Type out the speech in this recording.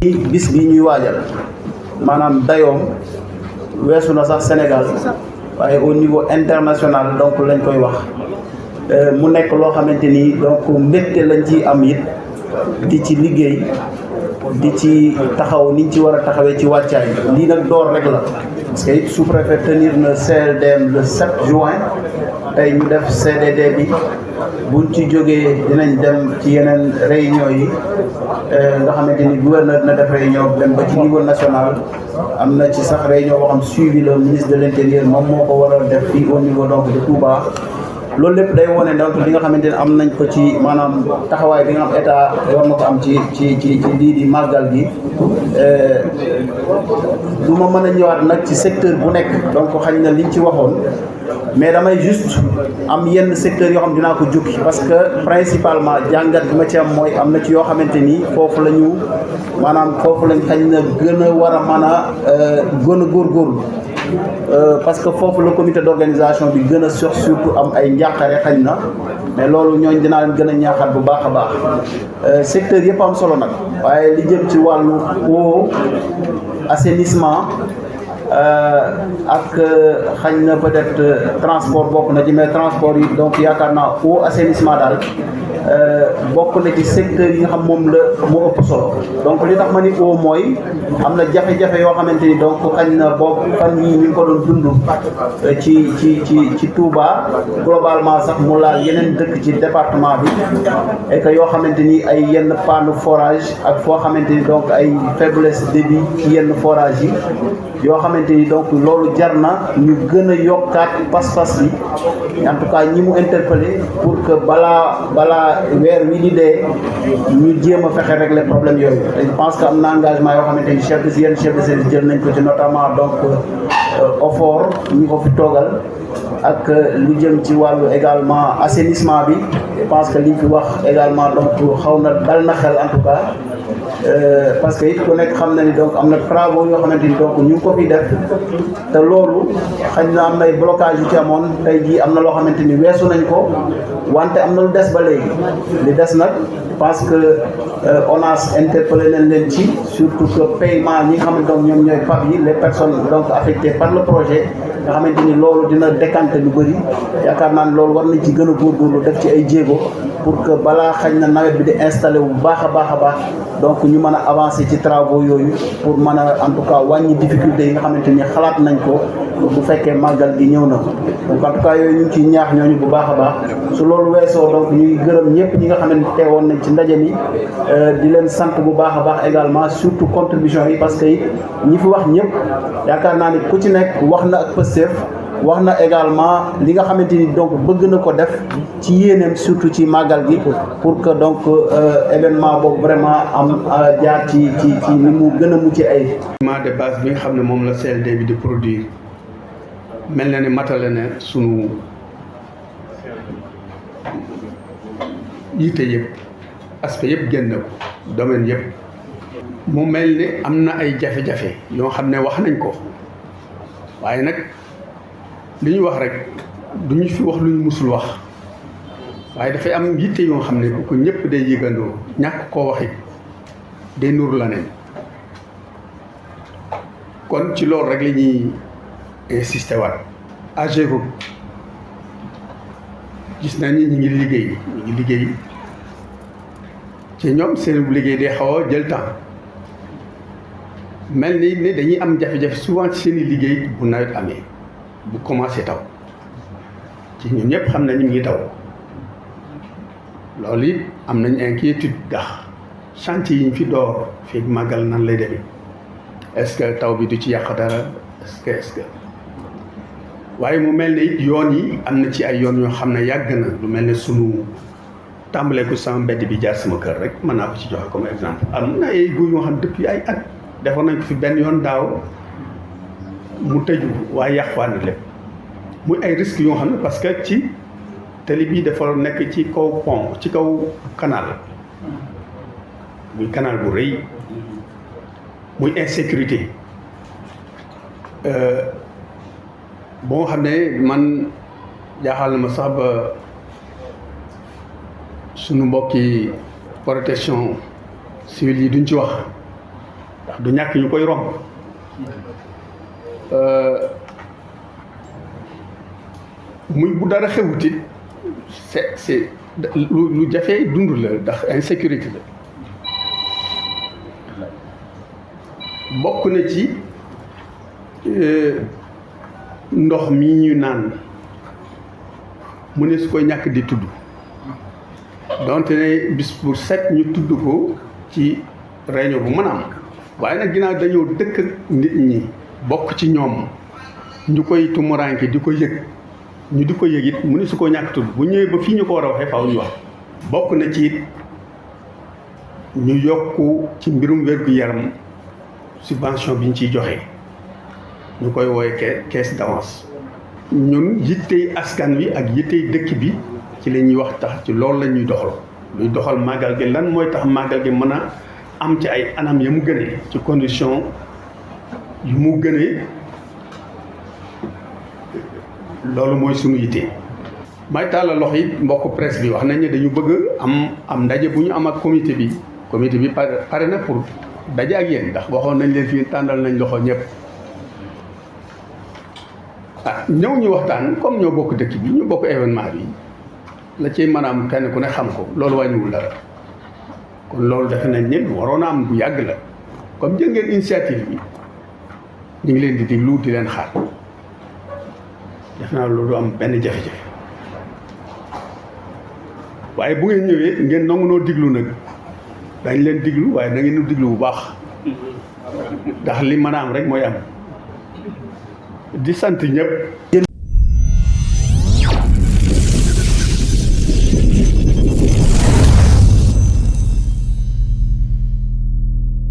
bis bi ñuy waajal maanaam dayoom weesu na sax Sénégal waaye au niveau international donc lañ koy wax mu nekk loo xamante ni donc mbégte lañ ci am it di ci liggéey di ci taxaw niñ ci war a taxawee ci wàccaay lii nag door rek la parce que it sous-préfet tenir na CLDM le 7 juin tey ñu def CDD bi buñ ci jógee dinañ dem ci yeneen réunion yi nga xamante ni gouverneur na def réunion dem ba ci niveau national am na ci sax réunion boo xam suivi le ministre de l'intérieur moom moo ko war a def fii au niveau donc de Touba. loolu lépp day wone donc li nga xamante ne am nañ ko ci maanaam taxawaay bi nga xam état war na ko am ci lii di màggal gi du ma mën a ñëwaat nag ci secteur bu nekk donc xañ na liñ ci waxoon mais damay juste am yenn secteurs yoo xam dinaa ko jukki parce que principalement jàngat bi ma ci am mooy am na ci yoo xamante ni foofu la ñu maanaam foofu lañ xañ na gën a war a mën a gën a góorgóorlu parce que foofu le comité d'organisation bi gën a surtout am ay njàqare xañ na mais loolu ñooñ dinaa leen gën a ñaaxaat bu baax a baax secteur yëpp am solo nag waaye li jëm ci wàllu eau assainissement ak xañ na peut-être transport bokk na ci mais transport yi donc yaakaar naa eau assainissement daal bokk na ci secteur yi nga xam moom la moo ëpp solo donc li tax ma ni eau mooy am na jafe-jafe yoo xamante ni donc xañ na boobu fan yii ñu ngi ko doon dund ci Touba globalement sax mu laal yeneen dëkk ci département bi et que yoo xamante ni ay yenn panne forage ak foo xamante ni donc ay faiblesse débit ci yenn forage yi yoo xamante ni donc loolu jar na ñu gën a yokkaat pas-pas bi en tout cas ñi mu interpellé pour que balaa weer wi di dee ñu jéem a fexe régler problème yooyu je pense que am na engagement yoo xamante ni chef de service jël nañ ko ci notamment donc OFOR ñu ko fi toogal ak lu jëm ci wàllu également assainissement bi je pense que liñ fi wax également donc xaw na dal na xel en tout cas parce que it ku nekk xam na ni donc am na travaux yoo xamante ni donc ñu ngi ko fi def te loolu xañ na am nay blocage yu ci amoon tey jii am na loo xamante ni weesu nañ ko wante am na lu des ba léegi li des nag parce que ONAS interpellé nañ leen ci surtout que paiement ñi nga xamante donc ñoom ñooy PAP yi les personnes donc affectées par le projet nga xamante ni loolu dina décanter lu bëri yaakaar naa ne loolu war nañ ci gën a góorgóorlu def ci ay jéego pour que balaa xañ na nawet bi di installé wu baax a baax donc ñu mën a avancer ci travaux yooyu pour mën a en tout cas wàññi difficulté yi nga xamante ni xalaat nañ ko bu fekkee màggal gi ñëw na donc en tout cas yooyu ñu ngi ciy ñaax ñooñu bu baax a baax su loolu weesoo donc ñuy gërëm ñëpp ñi nga xamante teewoon nañ ci ndaje mi di leen sant bu baax a baax également surtout contribution yi parce que ñi fi wax ñëpp yaakaar naa ni ku ci nekk wax na ak Pastef wax na également li nga xamante ni donc bëgg na ko def ci yéeneem surtout ci màggal gi pour que donc événement boobu vraiment am jaar ci ni mu gën a mucc ay de base bi nga xam ne moom la CLD bi di produire mel na ni matale na sunu yitte yëpp aspect yëpp génn ko domaine yëpp mu mel ni am na ay jafe-jafe yoo xam ne wax nañ ko waaye nag li ñu wax rek du ñu fi wax lu ñu musul wax waaye dafay am yitte yoo xam ne bu ko ñëpp day yëgandoo ñàkk koo waxi day nur la neen kon ci loolu rek la ñuy insister waat AGEROUTE gis naa ni ñu ngi liggéey ci ñoom seen liggéey day xaw a jël temps mel ni dañuy am jafe-jafe souvent ci seen i liggéey bu nawet amee bu commencé taw ci ñun ñëpp xam nañ ñu ngi taw loolu it am nañ inquiétude ndax chantier yi ñu fi door fii màggal nan lay demee est-ce que taw bi du ci yàq dara est-ce que waaye mu mel ne it yoon yi am na ci ay yoon yoo xam ne yàgg na lu mel ne sunu tàmbalee ko sama mbedd bi jaar sama kër rek mën naa ko ci joxe comme exemple am na ay góor yoo xam depuis ay at defoon nañ ko fi benn yoon daaw mu tëju waaye yàquwaat na lépp muy ay risques yoo xam ne parce que ci tali bii dafa nekk ci kaw pont ci kaw canal muy canal bu rëy muy insécurité boo xam ne man jaaxal na ma sax ba sunu mbokki protection civile yi duñ ci wax ndax du ñàkk ñu koy romb muy bu dara xewut it c'est lu jafee dund la ndax insécurité la bokk na ci ndox mi ñu naan mu ne su koy ñàkk di tudd donte ne bis bu set ñu tudd ko ci réunion bu mën a am waaye nag ginnaaw dañoo dëkk ak nit ñi bokk ci ñoom ñu koy tumuraanke di ko yëg ñu di ko yëg it mu ne su ko ñàkk tudd bu ñëwee ba fii ñu ko war a waxee faaw ñu wax bokk na ci it ñu yokku ci mbirum wér-gu-yaram subvention bi ñu ciy joxe ñu koy wooye caisse d'avance ñun yittey askan wi ak yittey dëkk bi ci la ñuy wax tax ci loolu la ñuy doxal luy doxal màggal gi lan mooy tax màggal gi mën a am ci ay anam ya mu gënee ci condition yu mu gënee loolu mooy sunu yitte. may tàllal loxo yi mbokk presse bi wax nañ ne dañu bëgg am ndaje bu ñu am ak comité bi pare na pour daje ak yéen ndax waxoon nañ leen fii tàndal nañ loxo ñëpp ñëw ñu waxtaan comme ñoo bokk dëkk bi ñu bokk événement bi la ciy mën a am kenn ku ne xam ko loolu wàññiwul dara kon loolu defe nañ ne waroon a am bu yàgg la comme jël ngeen initiative bi ñu ngi leen di déglu di leen xaar def naa loolu du am benn jafe-jafe waaye bu ngeen ñëwee ngeen nangu noo diglu nag dañ leen diglu waaye da ngeen nu diglu bu baax ndax li mën a am rek mooy am di sant ñëpp.